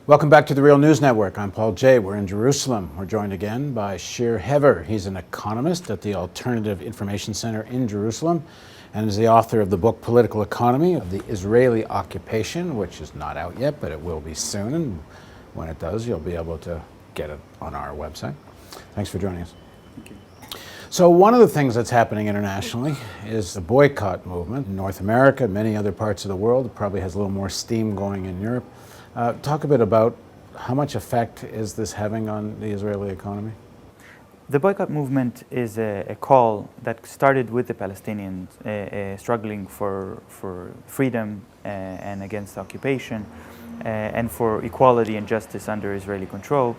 Welcome back to the Real News Network. I'm Paul Jay. We're in Jerusalem. We're joined again by Shir Hever. He's an economist at the Alternative Information Center in Jerusalem and is the author of the book Political Economy of the Israeli Occupation, which is not out yet, but it will be soon. And when it does, you'll be able to get it on our website. Thanks for joining us. Thank you. So one of the things that's happening internationally is the boycott movement in North America, many other parts of the world. It probably has a little more steam going in Europe. Talk a bit about how much effect is this having on the Israeli economy? The boycott movement is a call that started with the Palestinians struggling for freedom and against occupation and for equality and justice under Israeli control.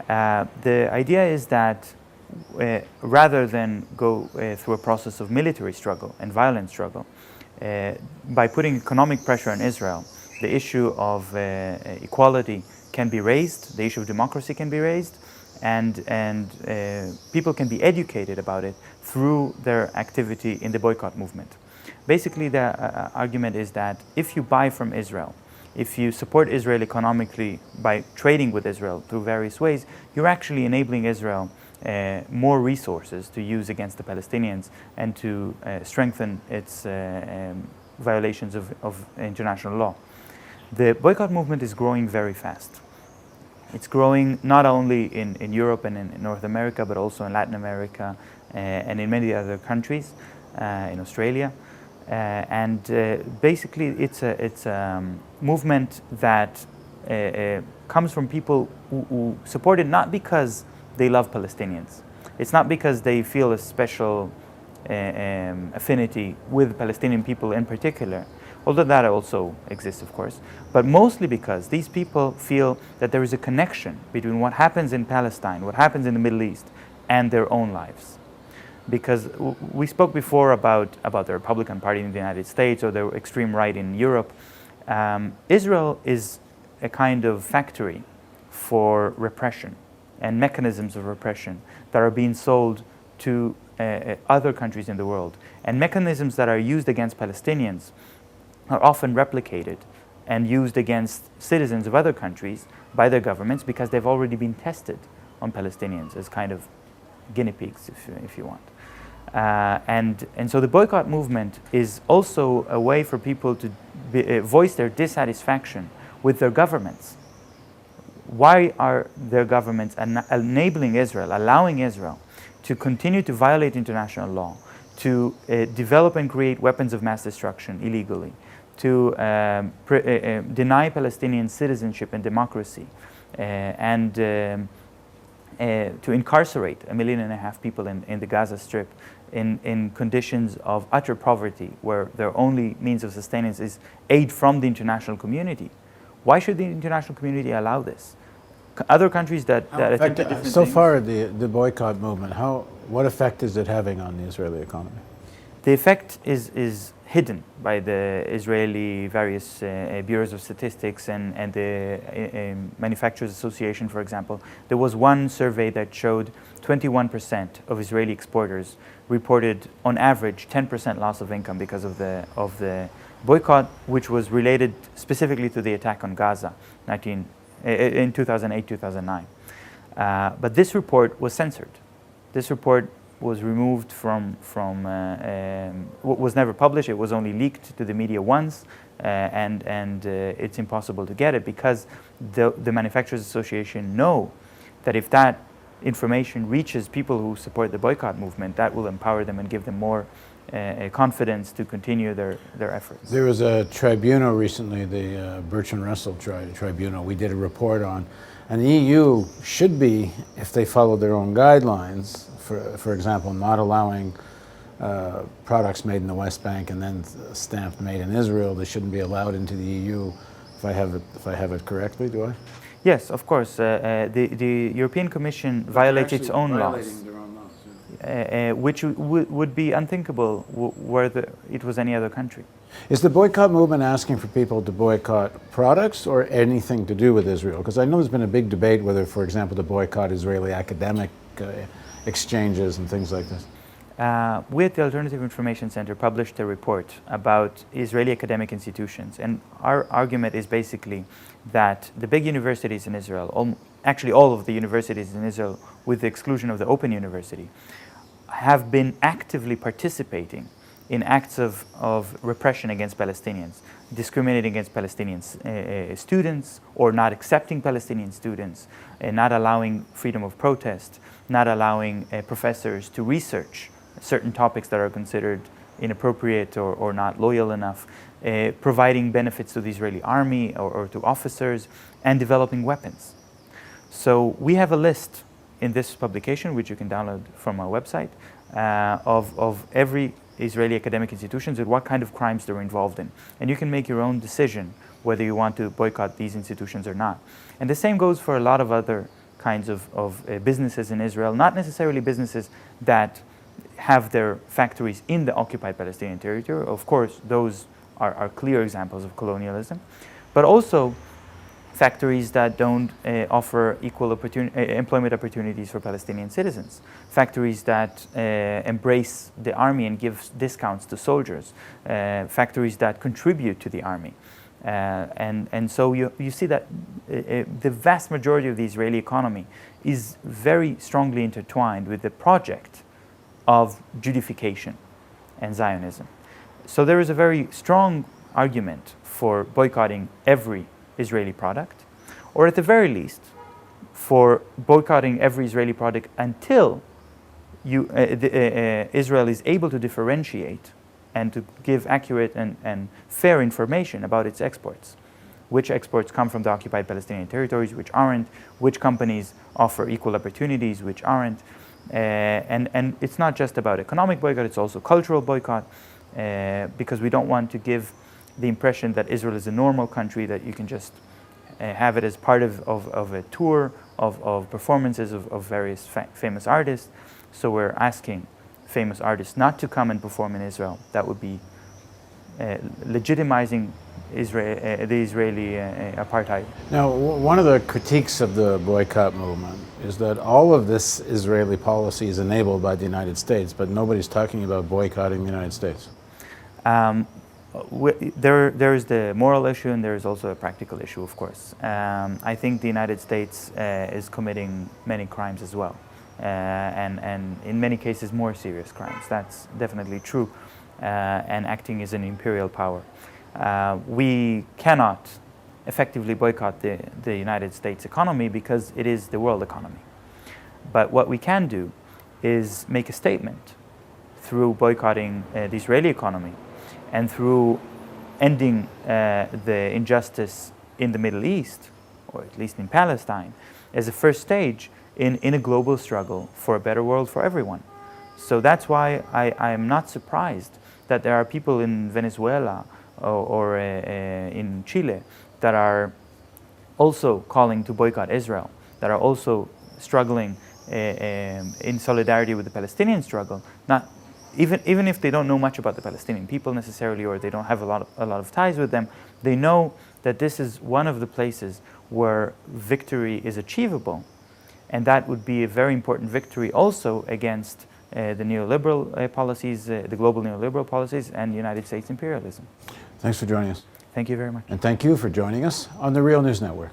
The idea is that rather than go through a process of military struggle and violent struggle, by putting economic pressure on Israel, the issue of equality can be raised, the issue of democracy can be raised, and people can be educated about it through their activity in the boycott movement. Basically, the argument is that if you buy from Israel, if you support Israel economically by trading with Israel through various ways, you're actually enabling Israel more resources to use against the Palestinians and to strengthen its violations of international law. The boycott movement is growing very fast. It's growing not only in Europe and in North America, but also in Latin America and in many other countries, in Australia. Basically, it's a movement that comes from people who support it not because they love Palestinians. It's not because they feel a special affinity with Palestinian people in particular, although that also exists, of course, but mostly because these people feel that there is a connection between what happens in Palestine, what happens in the Middle East, and their own lives. Because we spoke before about the Republican Party in the United States or the extreme right in Europe. Israel is a kind of factory for repression and mechanisms of repression that are being sold to other countries in the world. And mechanisms that are used against Palestinians are often replicated and used against citizens of other countries by their governments because they've already been tested on Palestinians as kind of guinea pigs, if you want. And so the boycott movement is also a way for people to voice their dissatisfaction with their governments. Why are their governments enabling Israel, allowing Israel to continue to violate international law, to develop and create weapons of mass destruction illegally, to deny Palestinian citizenship and democracy, and to incarcerate 1.5 million people in the Gaza Strip in conditions of utter poverty, where their only means of sustenance is aid from the international community? Why should the international community allow this? Other countries that attempt different so things, far, the boycott movement, what effect is it having on the Israeli economy? The effect is hidden by the Israeli various bureaus of statistics and the Manufacturers Association, for example. There was one survey that showed 21% of Israeli exporters reported, on average, 10% loss of income because of the boycott, which was related specifically to the attack on Gaza in 2008-2009. But this report was censored. This report was removed was never published. It was only leaked to the media once, and it's impossible to get it because the Manufacturers Association know that if that information reaches people who support the boycott movement, that will empower them and give them more confidence to continue their efforts. There was a tribunal recently, the Bertrand Russell tribunal, we did a report on, and the EU should be, if they follow their own guidelines, for example, not allowing products made in the West Bank and then stamped made in Israel, they shouldn't be allowed into the EU, if I have it correctly, do I? Yes, of course. The European Commission violates its own laws. Which would be unthinkable where it was any other country. Is the boycott movement asking for people to boycott products or anything to do with Israel? Because I know there's been a big debate whether, for example, to boycott Israeli academic exchanges and things like this. We at the Alternative Information Center published a report about Israeli academic institutions, and our argument is basically that the big universities in Israel, actually all of the universities in Israel with the exclusion of the Open University, have been actively participating in acts of repression against Palestinians, discriminating against Palestinian students, or not accepting Palestinian students, not allowing freedom of protest, not allowing professors to research certain topics that are considered inappropriate or not loyal enough, providing benefits to the Israeli army or to officers, and developing weapons. So we have a list in this publication, which you can download from our website, of every Israeli academic institutions and what kind of crimes they're involved in. And you can make your own decision whether you want to boycott these institutions or not. And the same goes for a lot of other kinds of businesses in Israel, not necessarily businesses that have their factories in the occupied Palestinian territory. Of course, those are clear examples of colonialism, but also factories that don't offer equal employment opportunities for Palestinian citizens, factories that embrace the army and give discounts to soldiers, factories that contribute to the army. And so you see that the vast majority of the Israeli economy is very strongly intertwined with the project of Judification and Zionism. So there is a very strong argument for boycotting every Israeli product, or at the very least, for boycotting every Israeli product until Israel is able to differentiate and to give accurate and fair information about its exports. Which exports come from the occupied Palestinian territories, which aren't, which companies offer equal opportunities, which aren't. And it's not just about economic boycott, it's also cultural boycott, because we don't want to give the impression that Israel is a normal country, that you can just have it as part of a tour of performances of various famous artists. So we're asking famous artists not to come and perform in Israel. That would be legitimizing the Israeli apartheid. Now, one of the critiques of the boycott movement is that all of this Israeli policy is enabled by the United States, but nobody's talking about boycotting the United States. There is the moral issue, and there is also a practical issue, of course. I think the United States is committing many crimes as well, and in many cases more serious crimes. That's definitely true, and acting as an imperial power. We cannot effectively boycott the United States economy because it is the world economy. But what we can do is make a statement through boycotting the Israeli economy and through ending the injustice in the Middle East, or at least in Palestine, as a first stage in a global struggle for a better world for everyone. So that's why I am not surprised that there are people in Venezuela or in Chile that are also calling to boycott Israel, that are also struggling in solidarity with the Palestinian struggle, not even if they don't know much about the Palestinian people necessarily, or they don't have a lot of ties with them. They know that this is one of the places where victory is achievable, and that would be a very important victory also against the neoliberal policies, the global neoliberal policies, and United States imperialism. Thanks for joining us. Thank you very much. And thank you for joining us on the Real News Network.